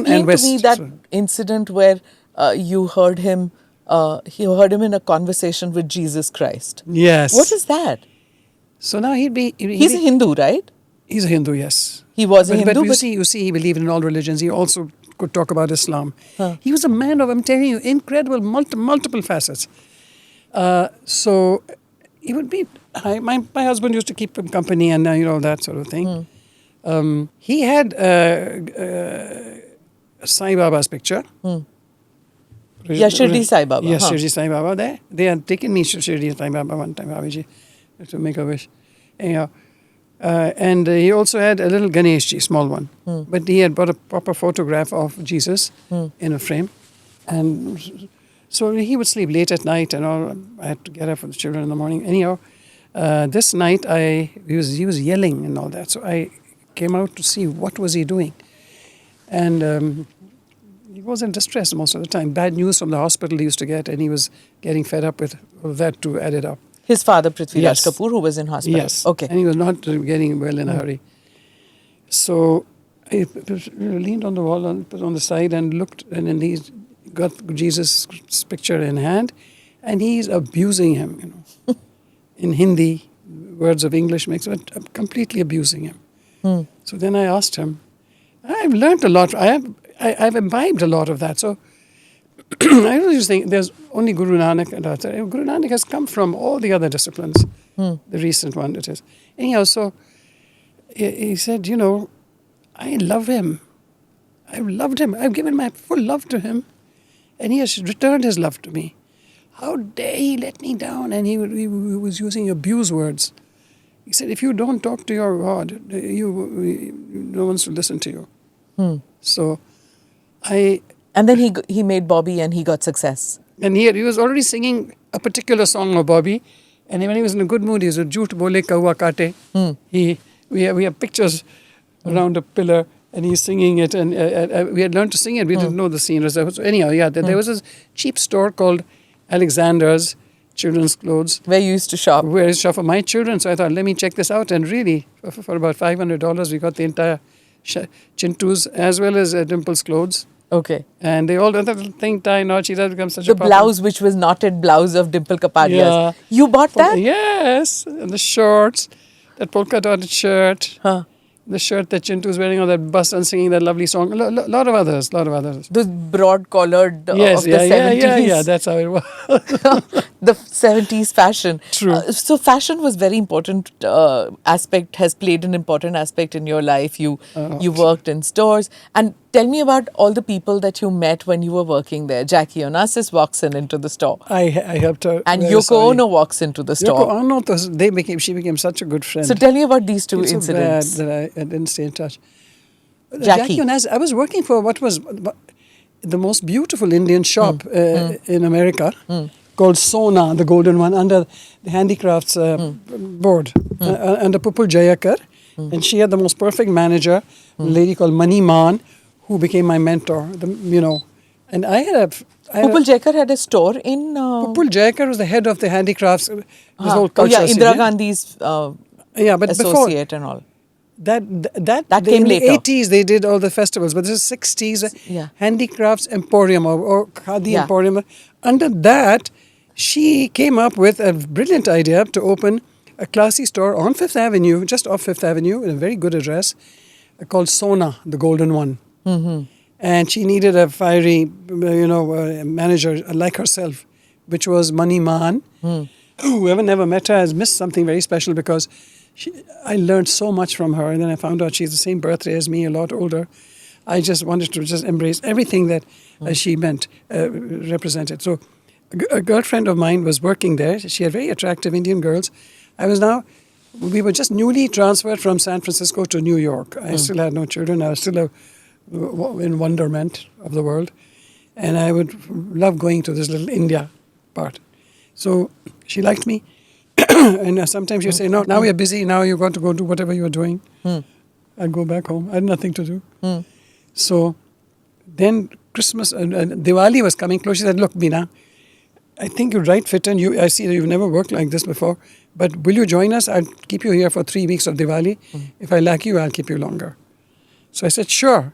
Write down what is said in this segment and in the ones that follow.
town and west. Explain to me that incident where you heard him. He heard him in a conversation with Jesus Christ. Yes. What is that? So now he's a Hindu, right? He's a Hindu, yes. He was a Hindu, but you see, he believed in all religions. He also could talk about Islam. Huh. He was a man of, I'm telling you, incredible, multiple facets. So he would be. My husband used to keep him company, and that sort of thing. He had Sai Baba's picture. Yeah, Shirdi Sai Baba. Yes, Shirdi Sai Baba. They had taken me to Shirdi Sai Baba one time, Bhabiji, to make a wish. Anyhow, and he also had a little Ganeshji, small one. But he had bought a proper photograph of Jesus in a frame. And so he would sleep late at night and all. I had to get up for the children in the morning. Anyhow, this night he was yelling and all that. So I came out to see what was he doing. And he was in distress most of the time. Bad news from the hospital he used to get, and he was getting fed up with that to add it up. His father, Prithviraj Yes. Kapoor, who was in hospital. Yes. Okay. And he was not getting well in a hurry. So I leaned on the wall, on the side, and looked, and then he's got Jesus' picture in hand, and he's abusing him, in Hindi, words of English makes it, completely abusing him. So then I asked him, I've learned a lot. I've imbibed a lot of that. So I was just thinking, there's only Guru Nanak and Acharya. Guru Nanak has come from all the other disciplines, the recent one it is. Anyhow, so he said, I love him. I've loved him. I've given my full love to him, and he has returned his love to me. How dare he let me down? And he was using abuse words. He said, if you don't talk to your God, no one's to listen to you. So And then he made Bobby and he got success. And he was already singing a particular song of Bobby. And when he was in a good mood, he was a Jhoot Bole Kaua Kaate. We have pictures around a pillar, and he's singing it. And we had learned to sing it. We didn't know the scene. So anyhow, there was a cheap store called Alexander's Children's Clothes. Where you used to shop. Where I used to shop for my children. So I thought, let me check this out. And really, for about $500, we got the entire Chintu's as well as Dimple's clothes. Okay. And they all did that thing tie knot. She has become such the a popular. blouse, which was knotted blouse of Dimple Kapadia's. Yeah. You bought that? Yes. And the shorts, that polka dotted shirt. The shirt that Chintu was wearing on that bus and singing that lovely song. A lot of others. Those broad-collared yes, of the 70s. Yeah, that's how it was. The 70s fashion. True. So fashion was very important has played an important aspect in your life. You worked in stores. And tell me about all the people that you met when you were working there. Jackie Onassis walks into the store. I helped her. And Yoko Ono walks into the store. Yoko Ono, she became such a good friend. So tell me about these two It's incidents. so bad that I didn't stay in touch. Jackie Onassis, I was working for what was the most beautiful Indian shop in America, called Sona, the golden one, under the handicrafts board, under Pupul Jayakar. And she had the most perfect manager, a lady called Mani Man, who became my mentor. And I had Pupul Jayakar had a store in... Pupul Jayakar was the head of the handicrafts, this whole culture. Indira Gandhi's but associate and all. That came in later. the 80s they did all the festivals, but this is 60s handicrafts emporium or khadi emporium. Under that, she came up with a brilliant idea to open a classy store on Fifth Avenue, just off Fifth Avenue, in a very good address, called Sona, the golden one. And she needed a fiery, manager like herself, which was Mani Man. Whoever never met her has missed something very special, because I learned so much from her, and then I found out she's the same birthday as me, a lot older. I just wanted to embrace everything that she represented. So a girlfriend of mine was working there. She had very attractive Indian girls. We were just newly transferred from San Francisco to New York. I still had no children. I was still in wonderment of the world. And I would love going to this little India part. So she liked me. And sometimes she'd say, no, now we are busy. Now you've got to go do whatever you are doing. I'd go back home. I had nothing to do. So then Christmas and Diwali was coming close. She said, look, Bina, I think you're right fit in. I see that you've never worked like this before. But will you join us? I'll keep you here for 3 weeks of Diwali. If I like you, I'll keep you longer. So I said, sure.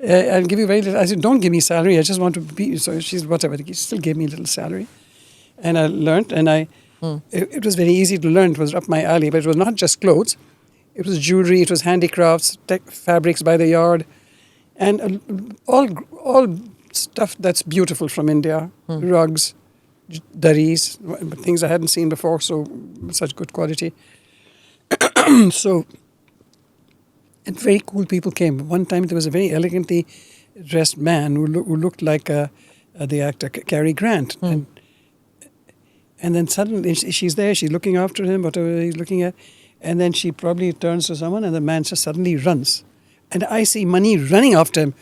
I'll give you very little. I said, don't give me salary. I just want to be. So she's whatever. She still gave me a little salary. And I learned, and it was very easy to learn. It was up my alley, but it was not just clothes. It was jewelry, it was handicrafts, fabrics by the yard, and all stuff that's beautiful from India. Rugs, daris, things I hadn't seen before, so such good quality. So, and very cool people came. One time there was a very elegantly dressed man who looked like the actor Cary Grant. And then suddenly she's there, she's looking after him, whatever he's looking at. And then she probably turns to someone and the man just suddenly runs. And I see Mani running after him.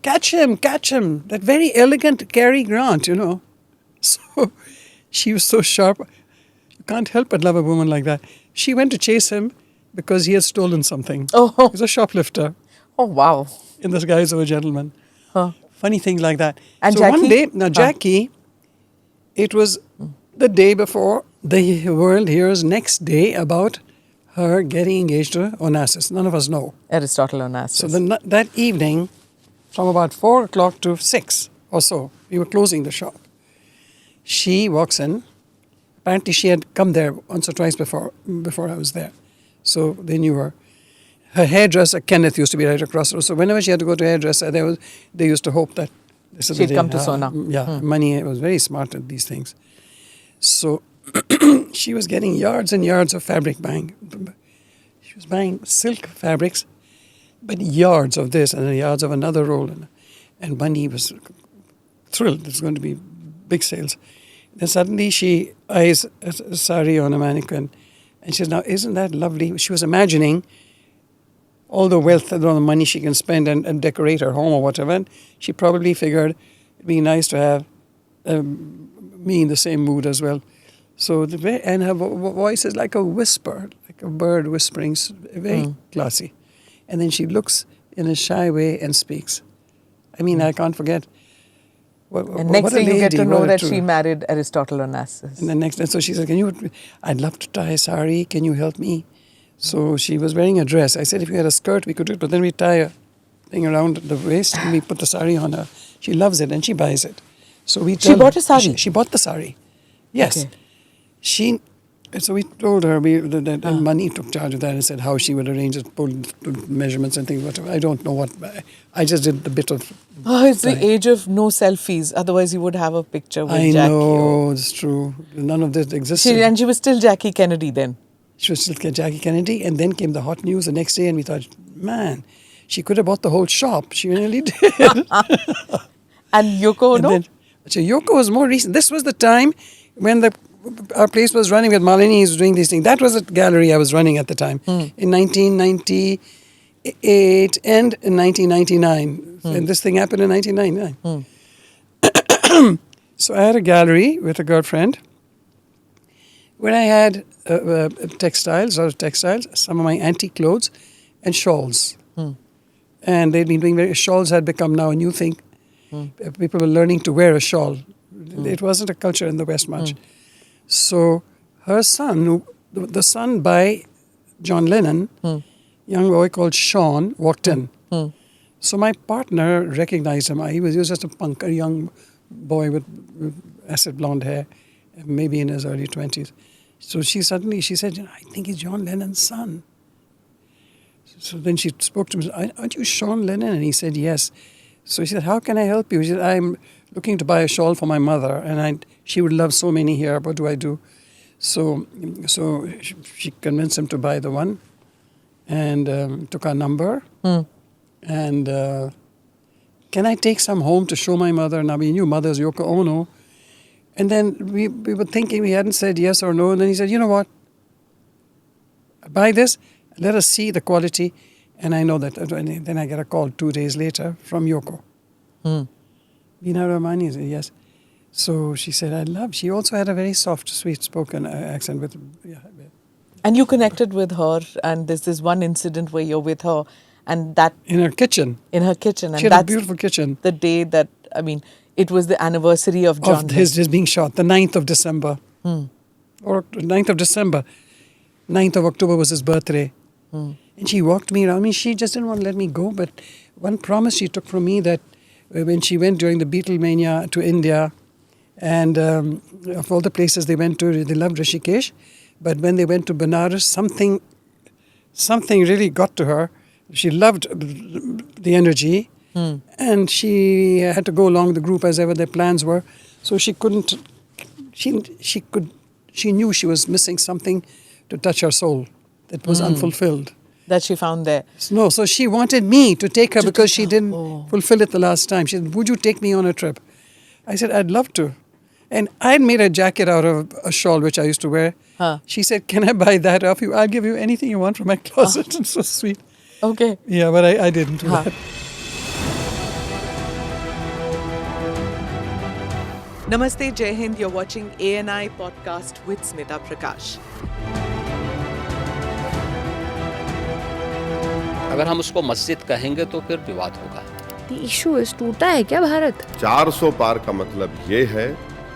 Catch him. That very elegant Cary Grant, you know. So she was so sharp. You can't help but love a woman like that. She went to chase him because he had stolen something. Oh. He was a shoplifter. Oh, wow. In the guise of a gentleman. Huh. Funny things like that. And so Jackie? One day, now Jackie, it was the day before the world hears next day about her getting engaged to Onassis. None of us know. Aristotle Onassis. So that evening, from about 4 o'clock to 6 or so, we were closing the shop. She walks in. Apparently she had come there once or twice before I was there. So they knew her. Her hairdresser, Kenneth, used to be right across the road. So whenever she had to go to a hairdresser, they used to hope that this is she'd come to Sona. Mani was very smart at these things. So she was getting yards and yards of fabric buying. She was buying silk fabrics, but yards of this and yards of another roll. And Mani was thrilled. There's going to be big sales. Then suddenly she eyes a sari on a mannequin. And she says, now, isn't that lovely? She was imagining all the wealth and all the money she can spend and decorate her home or whatever. And she probably figured it'd be nice to have me in the same mood as well. So and her voice is like a whisper, like a bird whispering, very classy. And then she looks in a shy way and speaks. I mean, I can't forget. And next thing you get to know that she married Aristotle Onassis. And so she said, I'd love to tie a sari, can you help me? So she was wearing a dress. I said, if you had a skirt, we could do it, but then we tie a thing around the waist and we put the sari on her. She loves it and she buys it. So she bought a sari? She bought the sari. Yes. Okay. So we told her that Mani took charge of that and said how she would arrange it, pull measurements and things, whatever. I don't know what. I just did the bit of. Oh, it's the age of no selfies. Otherwise, you would have a picture with Jackie. I know, it's true. None of this existed. And she was still Jackie Kennedy then. She was still Jackie Kennedy. And then came the hot news the next day and we thought, man, she could have bought the whole shop. She really did. And Yoko Ono? So Yoko was more recent. This was the time when our place was running with Malini. He was doing these things. That was a gallery I was running at the time in 1998 and in 1999. And this thing happened in 1999. So I had a gallery with a girlfriend where I had textiles, some of my antique clothes and shawls. And they'd been doing shawls had become now a new thing. People were learning to wear a shawl. It wasn't a culture in the West much. So her son, the son by John Lennon, young boy called Sean, walked in. So my partner recognized him. He was just a punk, a young boy with acid blonde hair, maybe in his early 20s. So she said, I think he's John Lennon's son. So then she spoke to him, aren't you Sean Lennon? And he said, yes. So she said, how can I help you? She said, I'm looking to buy a shawl for my mother, and she would love so many here. What do I do? So she convinced him to buy the one, and took our number. And can I take some home to show my mother? Now we knew mother's Yoko Ono. And then we were thinking, we hadn't said yes or no. And then he said, you know what? Buy this, let us see the quality. And I know that. And then I get a call 2 days later from Yoko. Bina Ramani said, yes. So she said, she also had a very soft, sweet-spoken accent. And you connected with her, and there's this one incident where you're with her, and that... In her kitchen. In her kitchen. And she had a beautiful kitchen. The day that, it was the anniversary of John. Of his being shot, the 9th of December. Or 9th of December. 9th of October was his birthday. And she walked me around. I mean, she just didn't want to let me go. But one promise she took from me that when she went during the Beatlemania to India, and of all the places they went to, they loved Rishikesh. But when they went to Benares, something really got to her. She loved the energy, and she had to go along with the group as ever their plans were. So she couldn't. She knew she was missing something to touch her soul that was unfulfilled. That she found there. No, so she wanted me to take her because she didn't fulfill it the last time. She said, "Would you take me on a trip?" I said, "I'd love to." And I'd made a jacket out of a shawl which I used to wear. She said, "Can I buy that off you? I'll give you anything you want from my closet." It's so sweet. Okay. Yeah, but I didn't do that. Namaste, Jai Hind. You're watching ANI podcast with Smita Prakash. अगर हम उसको मस्जिद कहेंगे तो फिर विवाद होगा। The issue is टूटा है क्या भारत? 400 पार का मतलब ये है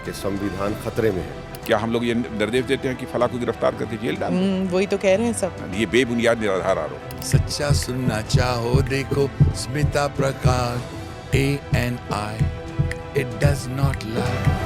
कि संविधान खतरे में है। क्या हम लोग ये निर्देश देते हैं कि फला को गिरफ्तार करके जेल डाल दो? वही तो कह रहे हैं सब। ये बेबुनियाद निराधार आरोप। सच्चा सुनना चाहो देखो स्मिता प्रकाश ANI, it does not lie.